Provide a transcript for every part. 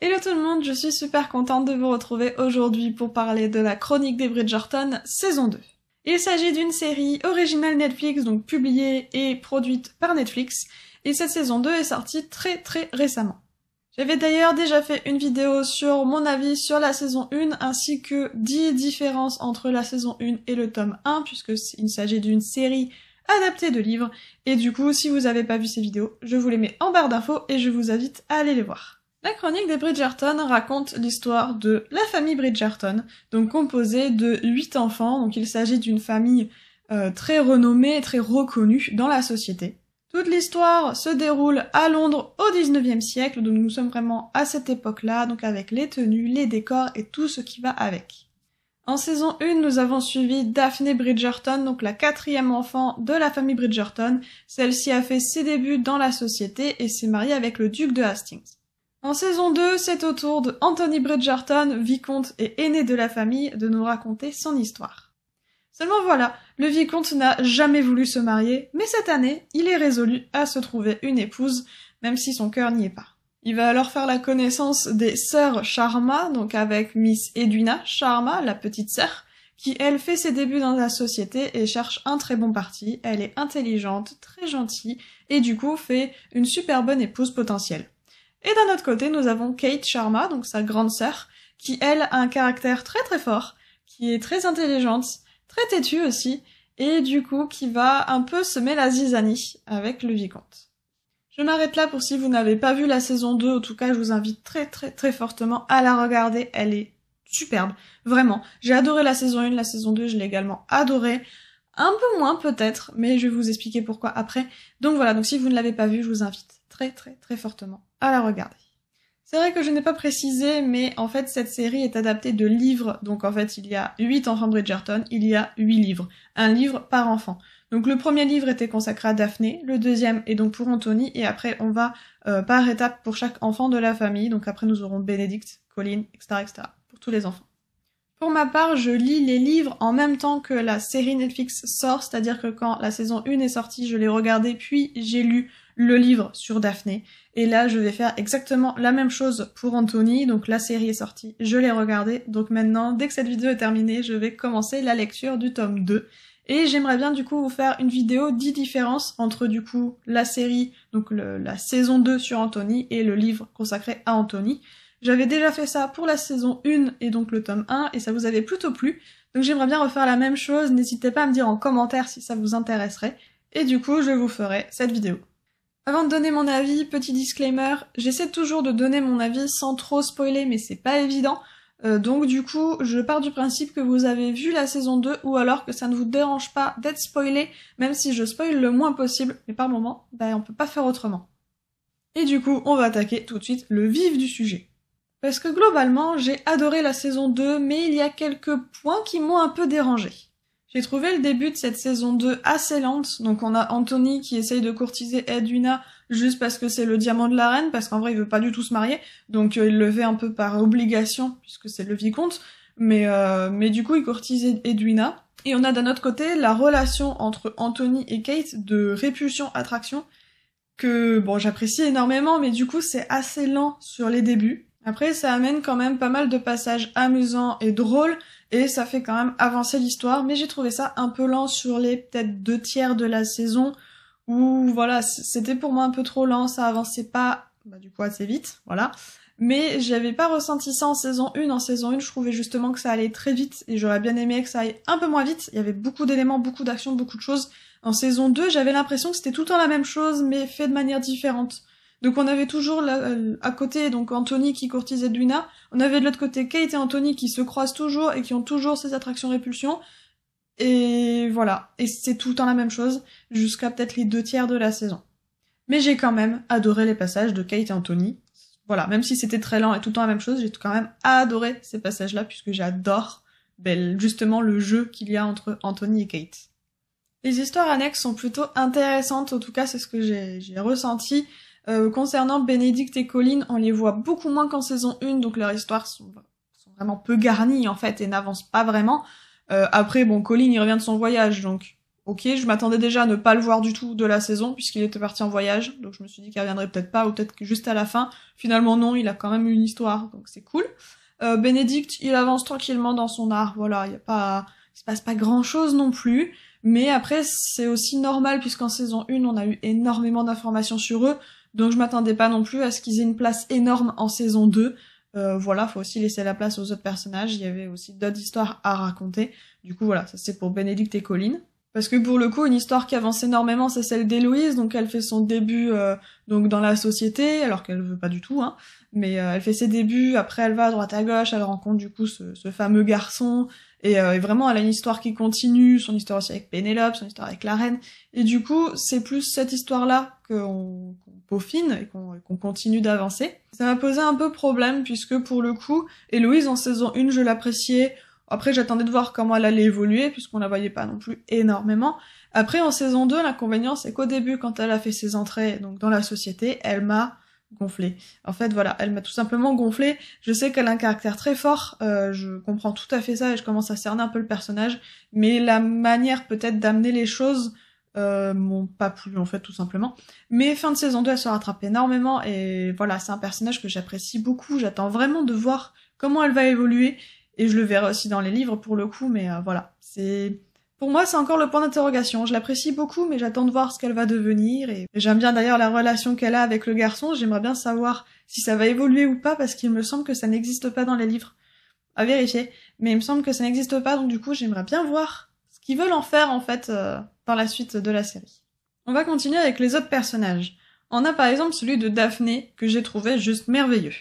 Hello tout le monde, je suis super contente de vous retrouver aujourd'hui pour parler de la Chronique des Bridgerton saison 2. Il s'agit d'une série originale Netflix, donc publiée et produite par Netflix, et cette saison 2 est sortie très récemment. J'avais d'ailleurs déjà fait une vidéo sur mon avis sur la saison 1, ainsi que 10 différences entre la saison 1 et le tome 1, puisqu'il s'agit d'une série adaptée de livres, et du coup, si vous n'avez pas vu ces vidéos, je vous les mets en barre d'infos et je vous invite à aller les voir. La Chronique des Bridgerton raconte l'histoire de la famille Bridgerton, donc composée de 8 enfants, donc il s'agit d'une famille très renommée et très reconnue dans la société. Toute l'histoire se déroule à Londres au 19e siècle, donc nous sommes vraiment à cette époque-là, donc avec les tenues, les décors et tout ce qui va avec. En saison 1, nous avons suivi Daphne Bridgerton, donc la 4e enfant de la famille Bridgerton. Celle-ci a fait ses débuts dans la société et s'est mariée avec le duc de Hastings. En saison 2, c'est au tour de Anthony Bridgerton, vicomte et aîné de la famille, de nous raconter son histoire. Seulement voilà, le vicomte n'a jamais voulu se marier, mais cette année, il est résolu à se trouver une épouse, même si son cœur n'y est pas. Il va alors faire la connaissance des sœurs Sharma, donc avec Miss Edwina Sharma, la petite sœur, qui elle fait ses débuts dans la société et cherche un très bon parti. Elle est intelligente, très gentille, et du coup fait une super bonne épouse potentielle. Et d'un autre côté, nous avons Kate Sharma, donc sa grande sœur, qui elle a un caractère très fort, qui est très intelligente, très têtue aussi, et du coup qui va un peu semer la zizanie avec le vicomte. Je m'arrête là pour si vous n'avez pas vu la saison 2, en tout cas je vous invite très fortement à la regarder, elle est superbe, vraiment. J'ai adoré la saison 1, la saison 2 je l'ai également adorée, un peu moins peut-être, mais je vais vous expliquer pourquoi après. Donc voilà, donc si vous ne l'avez pas vu, je vous invite très fortement à la regarder. C'est vrai que je n'ai pas précisé, mais en fait cette série est adaptée de livres, donc en fait il y a 8 enfants Bridgerton, il y a 8 livres, un livre par enfant. Donc le premier livre était consacré à Daphné, le deuxième est donc pour Anthony, et après on va par étapes pour chaque enfant de la famille, donc après nous aurons Benedict, Colin, etc. pour tous les enfants. Pour ma part, je lis les livres en même temps que la série Netflix sort, c'est-à-dire que quand la saison 1 est sortie, je l'ai regardée, puis j'ai lu le livre sur Daphné. Et là, je vais faire exactement la même chose pour Anthony, donc la série est sortie, je l'ai regardée. Donc maintenant, dès que cette vidéo est terminée, je vais commencer la lecture du tome 2. Et j'aimerais bien du coup vous faire une vidéo 10 différences entre du coup la série, donc la saison 2 sur Anthony et le livre consacré à Anthony. J'avais déjà fait ça pour la saison 1 et donc le tome 1 et ça vous avait plutôt plu. Donc j'aimerais bien refaire la même chose, n'hésitez pas à me dire en commentaire si ça vous intéresserait. Et du coup, je vous ferai cette vidéo. Avant de donner mon avis, petit disclaimer, j'essaie toujours de donner mon avis sans trop spoiler mais c'est pas évident. Donc du coup, je pars du principe que vous avez vu la saison 2 ou alors que ça ne vous dérange pas d'être spoilé, même si je spoil le moins possible, mais par moment, on peut pas faire autrement. Et du coup, on va attaquer tout de suite le vif du sujet. Parce que globalement, j'ai adoré la saison 2, mais il y a quelques points qui m'ont un peu dérangé. J'ai trouvé le début de cette saison 2 assez lente, donc on a Anthony qui essaye de courtiser Edwina juste parce que c'est le diamant de la reine, parce qu'en vrai il veut pas du tout se marier, donc il le fait un peu par obligation, puisque c'est le vicomte, mais du coup il courtise Edwina. Et on a d'un autre côté la relation entre Anthony et Kate de répulsion-attraction, que bon j'apprécie énormément, mais du coup c'est assez lent sur les débuts. Après, ça amène quand même pas mal de passages amusants et drôles, et ça fait quand même avancer l'histoire, mais j'ai trouvé ça un peu lent sur les peut-être 2 tiers de la saison, où voilà, c'était pour moi un peu trop lent, ça avançait pas, du coup assez vite, voilà. Mais j'avais pas ressenti ça en saison 1, je trouvais justement que ça allait très vite, et j'aurais bien aimé que ça aille un peu moins vite, il y avait beaucoup d'éléments, beaucoup d'actions, beaucoup de choses. En saison 2, j'avais l'impression que c'était tout le temps la même chose, mais fait de manière différente. Donc on avait toujours à côté donc Anthony qui courtise Edwina, on avait de l'autre côté Kate et Anthony qui se croisent toujours et qui ont toujours ces attractions-répulsions, et voilà, et c'est tout le temps la même chose, jusqu'à peut-être les 2 tiers de la saison. Mais j'ai quand même adoré les passages de Kate et Anthony, voilà, même si c'était très lent et tout le temps la même chose, j'ai quand même adoré ces passages-là, puisque j'adore justement le jeu qu'il y a entre Anthony et Kate. Les histoires annexes sont plutôt intéressantes, en tout cas c'est ce que j'ai ressenti. Concernant Benedict et Colin, on les voit beaucoup moins qu'en saison 1, donc leurs histoires sont vraiment peu garnies en fait et n'avancent pas vraiment. Après, bon, Colin il revient de son voyage, donc ok, je m'attendais déjà à ne pas le voir du tout de la saison, puisqu'il était parti en voyage, donc je me suis dit qu'il reviendrait peut-être pas, ou peut-être que juste à la fin. Finalement non, il a quand même une histoire, donc c'est cool. Benedict, il avance tranquillement dans son art, voilà, il se passe pas grand-chose non plus, mais après c'est aussi normal, puisqu'en saison 1, on a eu énormément d'informations sur eux, donc je m'attendais pas non plus à ce qu'ils aient une place énorme en saison 2. Voilà, faut aussi laisser la place aux autres personnages, il y avait aussi d'autres histoires à raconter. Du coup voilà, ça c'est pour Benedict et Colin. Parce que pour le coup, une histoire qui avance énormément, c'est celle d'Héloïse, donc elle fait son début donc dans la société, alors qu'elle veut pas du tout, hein, mais elle fait ses débuts, après elle va à droite à gauche, elle rencontre du coup ce fameux garçon, et vraiment elle a une histoire qui continue, son histoire aussi avec Pénélope, son histoire avec la reine, et du coup c'est plus cette histoire-là qu'on peaufine et qu'on continue d'avancer. Ça m'a posé un peu problème, puisque pour le coup, Héloïse en saison 1, je l'appréciais. Après, j'attendais de voir comment elle allait évoluer, puisqu'on la voyait pas non plus énormément. Après, en saison 2, l'inconvénient, c'est qu'au début, quand elle a fait ses entrées donc dans la société, elle m'a gonflé. En fait, voilà, elle m'a tout simplement gonflé. Je sais qu'elle a un caractère très fort, je comprends tout à fait ça, et je commence à cerner un peu le personnage, mais la manière peut-être d'amener les choses m'ont pas plu, en fait, tout simplement. Mais fin de saison 2, elle se rattrape énormément, et voilà, c'est un personnage que j'apprécie beaucoup, j'attends vraiment de voir comment elle va évoluer, et je le verrai aussi dans les livres pour le coup, mais voilà. Pour moi, c'est encore le point d'interrogation. Je l'apprécie beaucoup, mais j'attends de voir ce qu'elle va devenir, et j'aime bien d'ailleurs la relation qu'elle a avec le garçon, j'aimerais bien savoir si ça va évoluer ou pas, parce qu'il me semble que ça n'existe pas dans les livres. À vérifier. Mais il me semble que ça n'existe pas, donc du coup, j'aimerais bien voir ce qu'ils veulent en faire, en fait, dans la suite de la série. On va continuer avec les autres personnages. On a par exemple celui de Daphné, que j'ai trouvé juste merveilleux.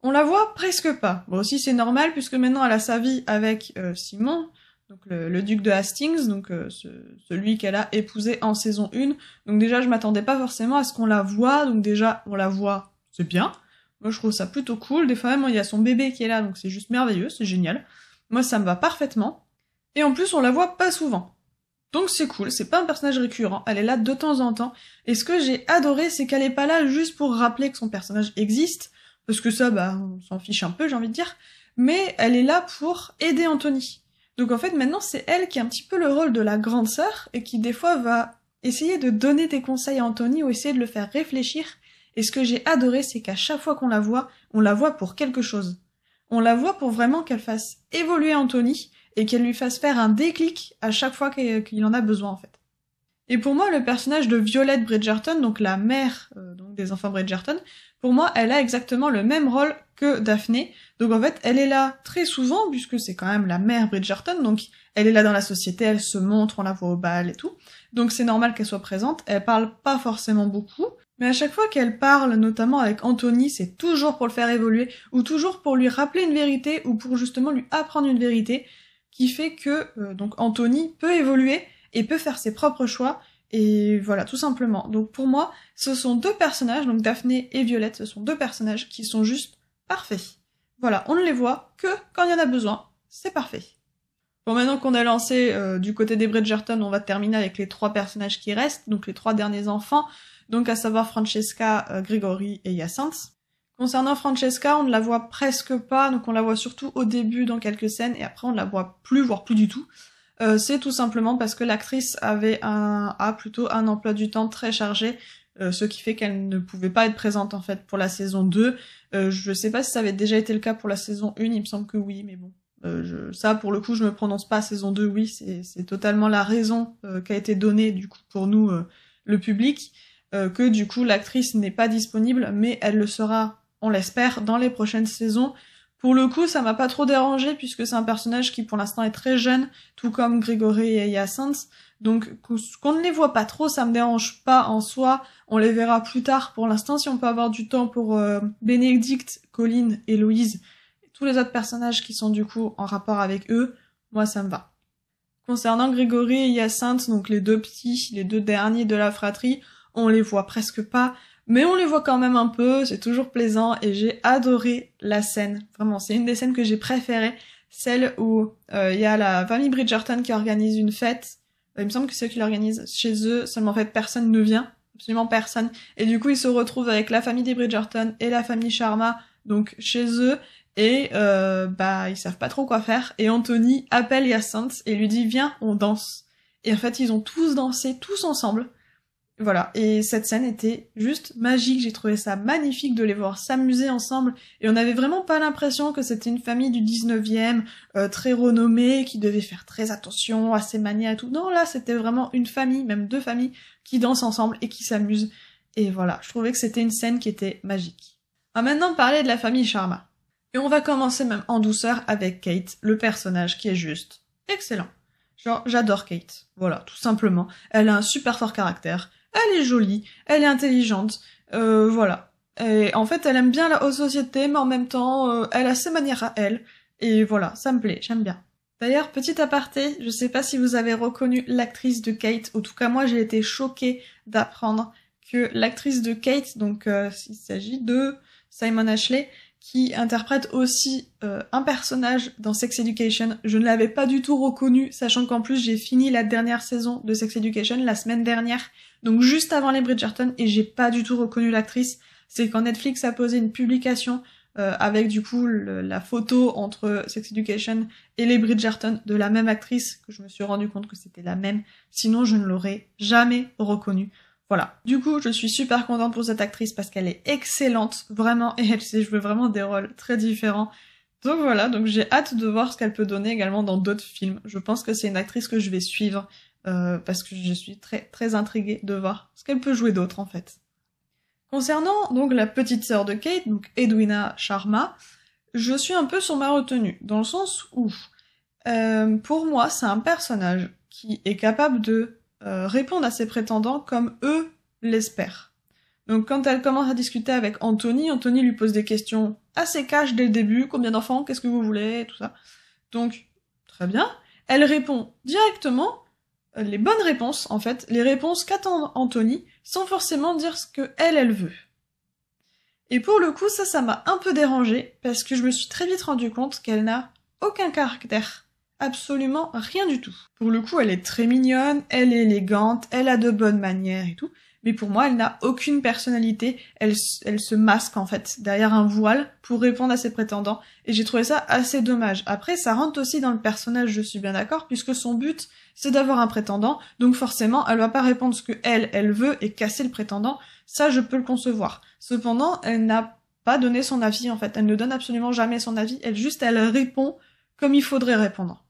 On la voit presque pas. Bon, aussi c'est normal, puisque maintenant elle a sa vie avec Simon, donc le duc de Hastings, donc celui qu'elle a épousé en saison 1. Donc déjà, je m'attendais pas forcément à ce qu'on la voit, donc déjà, on la voit, c'est bien. Moi, je trouve ça plutôt cool. Des fois même, il y a son bébé qui est là, donc c'est juste merveilleux, c'est génial. Moi, ça me va parfaitement. Et en plus, on la voit pas souvent. Donc c'est cool, c'est pas un personnage récurrent, elle est là de temps en temps. Et ce que j'ai adoré, c'est qu'elle est pas là juste pour rappeler que son personnage existe, parce que ça, bah, on s'en fiche un peu, j'ai envie de dire, mais elle est là pour aider Anthony. Donc en fait, maintenant, c'est elle qui a un petit peu le rôle de la grande sœur, et qui des fois va essayer de donner des conseils à Anthony, ou essayer de le faire réfléchir. Et ce que j'ai adoré, c'est qu'à chaque fois qu'on la voit, on la voit pour quelque chose. On la voit pour vraiment qu'elle fasse évoluer Anthony, et qu'elle lui fasse faire un déclic à chaque fois qu'il en a besoin, en fait. Et pour moi, le personnage de Violette Bridgerton, donc la mère donc des enfants Bridgerton, pour moi, elle a exactement le même rôle que Daphné. Donc en fait, elle est là très souvent, puisque c'est quand même la mère Bridgerton, donc elle est là dans la société, elle se montre, on la voit au bal et tout. Donc c'est normal qu'elle soit présente, elle parle pas forcément beaucoup, mais à chaque fois qu'elle parle, notamment avec Anthony, c'est toujours pour le faire évoluer, ou toujours pour lui rappeler une vérité, ou pour justement lui apprendre une vérité, qui fait que donc Anthony peut évoluer, et peut faire ses propres choix, et voilà, tout simplement. Donc pour moi, ce sont deux personnages, donc Daphné et Violette, ce sont deux personnages qui sont juste parfaits. Voilà, on ne les voit que quand il y en a besoin, c'est parfait. Bon, maintenant qu'on a lancé du côté des Bridgerton, on va terminer avec les trois personnages qui restent, donc les trois derniers enfants, donc à savoir Francesca, Gregory et Hyacinthe. Concernant Francesca, on ne la voit presque pas, donc on la voit surtout au début dans quelques scènes, et après on ne la voit plus, voire plus du tout. C'est tout simplement parce que l'actrice a plutôt un emploi du temps très chargé, ce qui fait qu'elle ne pouvait pas être présente en fait pour la saison 2. Je sais pas si ça avait déjà été le cas pour la saison 1, il me semble que oui, mais bon. Ça pour le coup je me prononce pas, saison 2 oui, c'est totalement la raison qui a été donnée du coup pour nous, le public, que du coup l'actrice n'est pas disponible, mais elle le sera, on l'espère, dans les prochaines saisons. Pour le coup, ça m'a pas trop dérangé, puisque c'est un personnage qui, pour l'instant, est très jeune, tout comme Grégory et Hyacinthe. Donc, qu'on ne les voit pas trop, ça me dérange pas en soi. On les verra plus tard. Pour l'instant, si on peut avoir du temps pour Bénédicte, Colin et Louise, et tous les autres personnages qui sont du coup en rapport avec eux, moi, ça me va. Concernant Grégory et Hyacinthe, donc les deux petits, les deux derniers de la fratrie, on les voit presque pas. Mais on les voit quand même un peu, c'est toujours plaisant, et j'ai adoré la scène. Vraiment, c'est une des scènes que j'ai préférées, celle où y a la famille Bridgerton qui organise une fête. Il me semble que c'est eux qui l'organisent chez eux, seulement en fait personne ne vient, absolument personne. Et du coup ils se retrouvent avec la famille des Bridgerton et la famille Sharma, donc chez eux, et ils savent pas trop quoi faire. Et Anthony appelle Hyacinthe et lui dit « Viens, on danse ». Et en fait, ils ont tous dansé, tous ensemble. Voilà, et cette scène était juste magique, j'ai trouvé ça magnifique de les voir s'amuser ensemble, et on n'avait vraiment pas l'impression que c'était une famille du 19e, très renommée, qui devait faire très attention à ses manières et tout. Non, là, c'était vraiment une famille, même deux familles, qui dansent ensemble et qui s'amusent. Et voilà, je trouvais que c'était une scène qui était magique. On va maintenant parler de la famille Sharma. Et on va commencer même en douceur avec Kate, le personnage qui est juste excellent. Genre, j'adore Kate. Voilà, tout simplement. Elle a un super fort caractère. Elle est jolie, elle est intelligente, voilà. Et en fait, elle aime bien la haute société, mais en même temps, elle a ses manières à elle. Et voilà, ça me plaît, j'aime bien. D'ailleurs, petit aparté, je sais pas si vous avez reconnu l'actrice de Kate, en tout cas moi j'ai été choquée d'apprendre que l'actrice de Kate, donc il s'agit de Simon Ashley, qui interprète aussi un personnage dans Sex Education. Je ne l'avais pas du tout reconnu, sachant qu'en plus j'ai fini la dernière saison de Sex Education la semaine dernière, donc juste avant les Bridgerton, et j'ai pas du tout reconnu l'actrice. C'est quand Netflix a posé une publication avec du coup la photo entre Sex Education et les Bridgerton de la même actrice que je me suis rendu compte que c'était la même, sinon je ne l'aurais jamais reconnue. Voilà. Du coup, je suis super contente pour cette actrice parce qu'elle est excellente, vraiment, et elle sait jouer vraiment des rôles très différents. Donc voilà, donc j'ai hâte de voir ce qu'elle peut donner également dans d'autres films. Je pense que c'est une actrice que je vais suivre parce que je suis très très intriguée de voir ce qu'elle peut jouer d'autre en fait. Concernant donc la petite sœur de Kate, donc Edwina Sharma, je suis un peu sur ma retenue, dans le sens où pour moi c'est un personnage qui est capable de répondre à ses prétendants comme eux l'espèrent. Donc quand elle commence à discuter avec Anthony, Anthony lui pose des questions assez cash dès le début, combien d'enfants, qu'est-ce que vous voulez, tout ça. Donc, très bien, elle répond directement les bonnes réponses, en fait, les réponses qu'attend Anthony, sans forcément dire ce que elle veut. Et pour le coup, ça m'a un peu dérangée, parce que je me suis très vite rendu compte qu'elle n'a aucun caractère. Absolument rien du tout. Pour le coup, elle est très mignonne, elle est élégante, elle a de bonnes manières et tout, mais pour moi, elle n'a aucune personnalité, elle se masque en fait derrière un voile pour répondre à ses prétendants, et j'ai trouvé ça assez dommage. Après, ça rentre aussi dans le personnage, je suis bien d'accord, puisque son but, c'est d'avoir un prétendant, donc forcément, elle va pas répondre ce que elle veut et casser le prétendant, ça je peux le concevoir. Cependant, elle n'a pas donné son avis en fait, elle ne donne absolument jamais son avis, elle répond comme il faudrait répondre.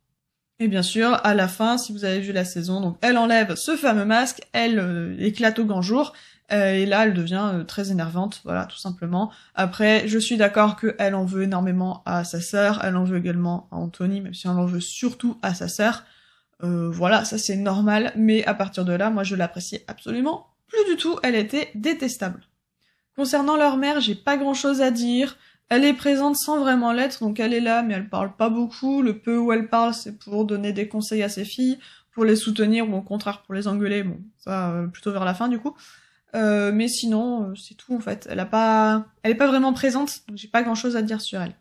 Et bien sûr, à la fin, si vous avez vu la saison, donc elle enlève ce fameux masque, elle éclate au grand jour, et là elle devient très énervante, voilà, tout simplement. Après, je suis d'accord qu'elle en veut énormément à sa sœur, elle en veut également à Anthony, même si elle en veut surtout à sa sœur. Voilà, ça c'est normal, mais à partir de là, moi je l'appréciais absolument plus du tout, elle était détestable. Concernant leur mère, j'ai pas grand chose à dire. Elle est présente sans vraiment l'être, donc elle est là, mais elle parle pas beaucoup. Le peu où elle parle, c'est pour donner des conseils à ses filles, pour les soutenir, ou au contraire pour les engueuler, bon, ça, plutôt vers la fin du coup. Mais sinon, c'est tout en fait. Elle est pas vraiment présente, donc j'ai pas grand chose à dire sur elle.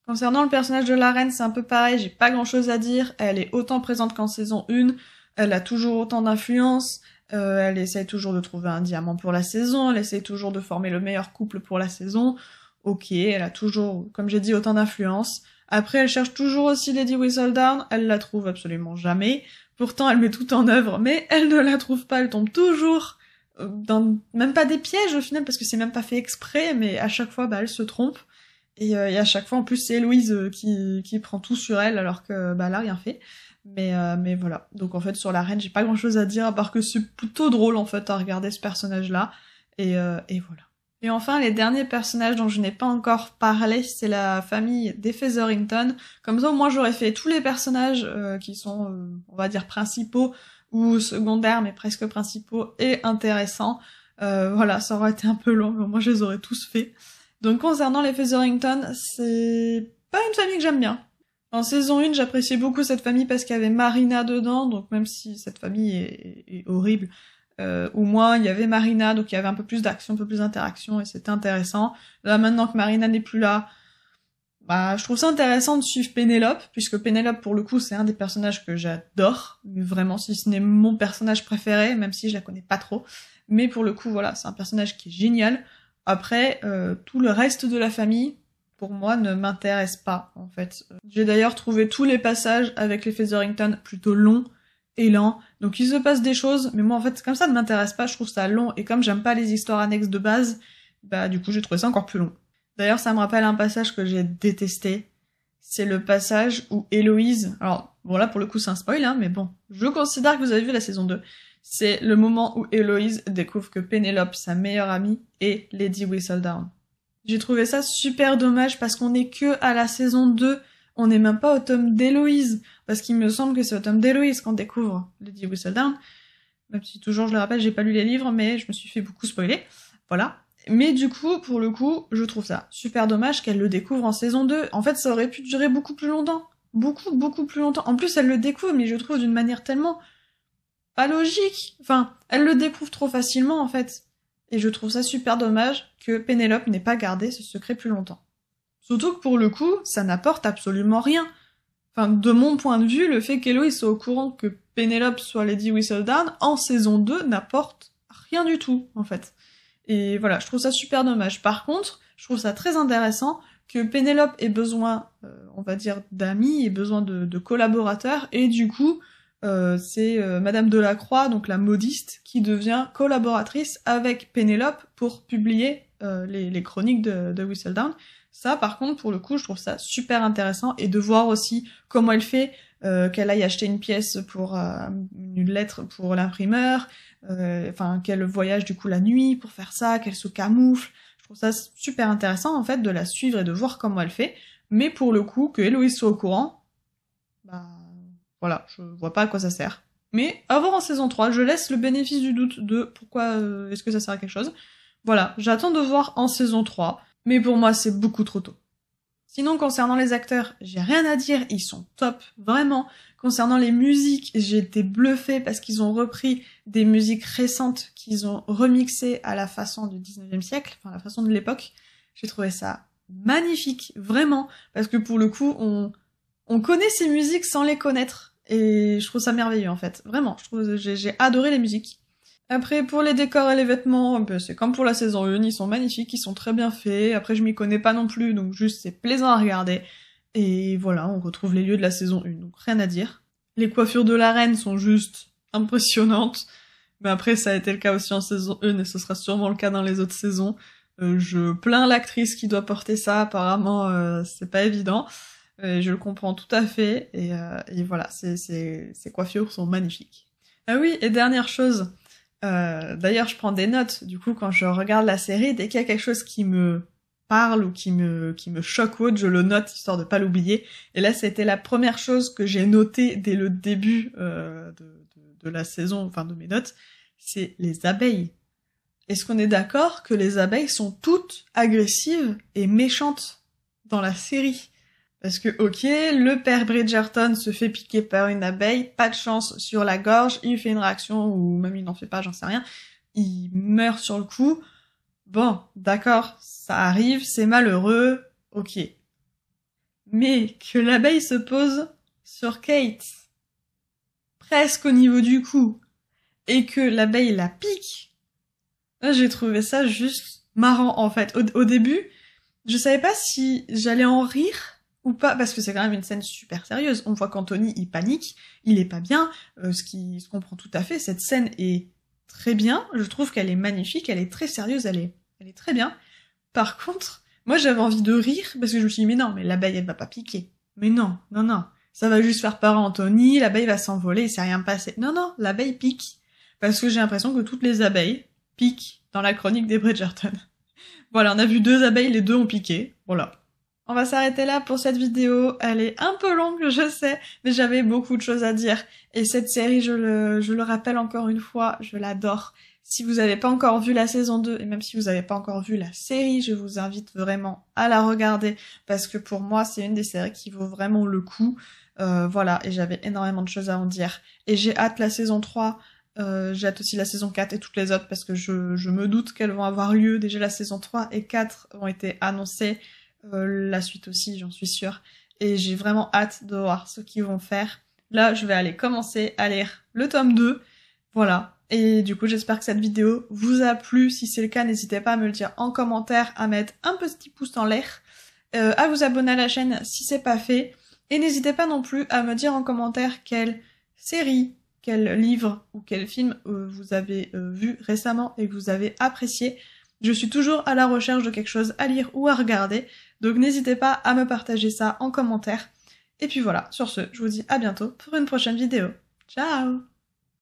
Concernant le personnage de la reine, c'est un peu pareil, j'ai pas grand chose à dire. Elle est autant présente qu'en saison 1, elle a toujours autant d'influence, elle essaye toujours de trouver un diamant pour la saison, elle essaye toujours de former le meilleur couple pour la saison. Ok, elle a toujours, comme j'ai dit, autant d'influence. Après, elle cherche toujours aussi Lady Whistledown, elle la trouve absolument jamais. Pourtant, elle met tout en œuvre, mais elle ne la trouve pas, elle tombe toujours dans même pas des pièges au final, parce que c'est même pas fait exprès, mais à chaque fois, elle se trompe. Et à chaque fois, en plus, c'est Héloïse qui prend tout sur elle, alors que elle a rien fait. Mais voilà. Donc en fait, sur la reine, j'ai pas grand chose à dire, à part que c'est plutôt drôle en fait à regarder ce personnage-là. Et voilà. Et enfin, les derniers personnages dont je n'ai pas encore parlé, c'est la famille des Featherington. Comme ça, au moins, j'aurais fait tous les personnages qui sont, on va dire, principaux ou secondaires, mais presque principaux et intéressants. Voilà, ça aurait été un peu long, mais moi, je les aurais tous fait. Donc concernant les Featherington, c'est pas une famille que j'aime bien. En saison 1, j'appréciais beaucoup cette famille parce qu'il y avait Marina dedans, donc même si cette famille est horrible, au moins il y avait Marina, donc il y avait un peu plus d'action, un peu plus d'interaction, et c'était intéressant. Là maintenant que Marina n'est plus là, je trouve ça intéressant de suivre Pénélope, puisque Pénélope pour le coup c'est un des personnages que j'adore, vraiment si ce n'est mon personnage préféré, même si je la connais pas trop. Mais pour le coup voilà, c'est un personnage qui est génial. Après, tout le reste de la famille, pour moi, ne m'intéresse pas, en fait. J'ai d'ailleurs trouvé tous les passages avec les Featherington plutôt longs et lents, Donc il se passe des choses, mais moi en fait, comme ça ne m'intéresse pas, je trouve ça long, et comme j'aime pas les histoires annexes de base, bah du coup j'ai trouvé ça encore plus long. D'ailleurs, ça me rappelle un passage que j'ai détesté. C'est le passage où Héloïse... Alors, bon là pour le coup c'est un spoil, hein, mais bon, je considère que vous avez vu la saison 2. C'est le moment où Héloïse découvre que Pénélope, sa meilleure amie, est Lady Whistledown. J'ai trouvé ça super dommage parce qu'on est que à la saison 2, on n'est même pas au tome d'Héloïse, parce qu'il me semble que c'est au tome d'Héloïse qu'on découvre Lady Whistledown. Même si toujours, je le rappelle, j'ai pas lu les livres, mais je me suis fait beaucoup spoiler. Voilà. Mais du coup, pour le coup, je trouve ça super dommage qu'elle le découvre en saison 2. En fait, ça aurait pu durer beaucoup plus longtemps. Beaucoup plus longtemps. En plus, elle le découvre, mais je trouve d'une manière tellement pas logique. Enfin, elle le découvre trop facilement, en fait. Et je trouve ça super dommage que Pénélope n'ait pas gardé ce secret plus longtemps. Surtout que pour le coup, ça n'apporte absolument rien. Enfin, de mon point de vue, le fait qu'Héloïse soit au courant que Pénélope soit Lady Whistledown en saison 2 n'apporte rien du tout, en fait. Et voilà, je trouve ça super dommage. Par contre, je trouve ça très intéressant que Pénélope ait besoin, on va dire, d'amis, ait besoin de collaborateurs, et du coup, c'est Madame Delacroix, donc la modiste, qui devient collaboratrice avec Pénélope pour publier les chroniques de Whistledown. Ça, par contre, pour le coup, je trouve ça super intéressant, et de voir aussi comment elle fait, qu'elle aille acheter une pièce pour une lettre pour l'imprimeur, enfin qu'elle voyage du coup la nuit pour faire ça, qu'elle se camoufle. Je trouve ça super intéressant en fait de la suivre et de voir comment elle fait. Mais pour le coup, que Héloïse soit au courant, bah voilà, je vois pas à quoi ça sert. Mais à voir en saison 3, je laisse le bénéfice du doute de pourquoi est-ce que ça sert à quelque chose. Voilà, j'attends de voir en saison 3, mais pour moi c'est beaucoup trop tôt. Sinon, concernant les acteurs, j'ai rien à dire, ils sont top, vraiment. Concernant les musiques, j'ai été bluffée parce qu'ils ont repris des musiques récentes qu'ils ont remixées à la façon du 19e siècle, enfin la façon de l'époque. J'ai trouvé ça magnifique, vraiment, parce que pour le coup, on connaît ces musiques sans les connaître. Et je trouve ça merveilleux, en fait. Vraiment, j'ai adoré les musiques. Après, pour les décors et les vêtements, ben, c'est comme pour la saison 1, ils sont magnifiques, ils sont très bien faits. Après, je m'y connais pas non plus, donc juste c'est plaisant à regarder. Et voilà, on retrouve les lieux de la saison 1, donc rien à dire. Les coiffures de la reine sont juste impressionnantes. Mais après, ça a été le cas aussi en saison 1, et ce sera sûrement le cas dans les autres saisons. Je plains l'actrice qui doit porter ça, apparemment, c'est pas évident. Je le comprends tout à fait, et voilà, ces coiffures sont magnifiques. Ah oui, et dernière chose, d'ailleurs, je prends des notes, du coup, quand je regarde la série, dès qu'il y a quelque chose qui me parle ou qui me choque ou autre, je le note, histoire de pas l'oublier. Et là, c'était la première chose que j'ai notée dès le début de la saison, enfin de mes notes, c'est les abeilles. Est-ce qu'on est d'accord que les abeilles sont toutes agressives et méchantes dans la série ? Parce que, ok, le père Bridgerton se fait piquer par une abeille, pas de chance sur la gorge, il fait une réaction, ou même il n'en fait pas, j'en sais rien, il meurt sur le coup. Bon, d'accord, ça arrive, c'est malheureux, ok. Mais que l'abeille se pose sur Kate, presque au niveau du cou, et que l'abeille la pique, là j'ai trouvé ça juste marrant en fait. Au début, je savais pas si j'allais en rire, ou pas, parce que c'est quand même une scène super sérieuse. On voit qu'Anthony, il panique, il est pas bien, ce qui se comprend tout à fait. Cette scène est très bien, je trouve qu'elle est magnifique, elle est très sérieuse, elle est très bien. Par contre, moi j'avais envie de rire, parce que je me suis dit, mais non, mais l'abeille, elle va pas piquer. Mais non, ça va juste faire peur à Anthony, l'abeille va s'envoler, il s'est rien passé. Non, l'abeille pique. Parce que j'ai l'impression que toutes les abeilles piquent dans la chronique des Bridgerton. Voilà, on a vu 2 abeilles, les 2 ont piqué, voilà. On va s'arrêter là pour cette vidéo, elle est un peu longue, je sais, mais j'avais beaucoup de choses à dire. Et cette série, je le rappelle encore une fois, je l'adore. Si vous n'avez pas encore vu la saison 2, et même si vous n'avez pas encore vu la série, je vous invite vraiment à la regarder, parce que pour moi, c'est une des séries qui vaut vraiment le coup. Voilà, et j'avais énormément de choses à en dire. Et j'ai hâte la saison 3, j'ai hâte aussi la saison 4 et toutes les autres, parce que je me doute qu'elles vont avoir lieu. Déjà la saison 3 et 4 ont été annoncées. La suite aussi, j'en suis sûre. Et j'ai vraiment hâte de voir ce qu'ils vont faire. Là, je vais aller commencer à lire le tome 2. Voilà. Et du coup, j'espère que cette vidéo vous a plu. Si c'est le cas, n'hésitez pas à me le dire en commentaire, à mettre un petit pouce en l'air, à vous abonner à la chaîne si c'est pas fait. Et n'hésitez pas non plus à me dire en commentaire quelle série, quel livre ou quel film vous avez vu récemment et que vous avez apprécié. Je suis toujours à la recherche de quelque chose à lire ou à regarder, donc n'hésitez pas à me partager ça en commentaire. Et puis voilà, sur ce, je vous dis à bientôt pour une prochaine vidéo. Ciao!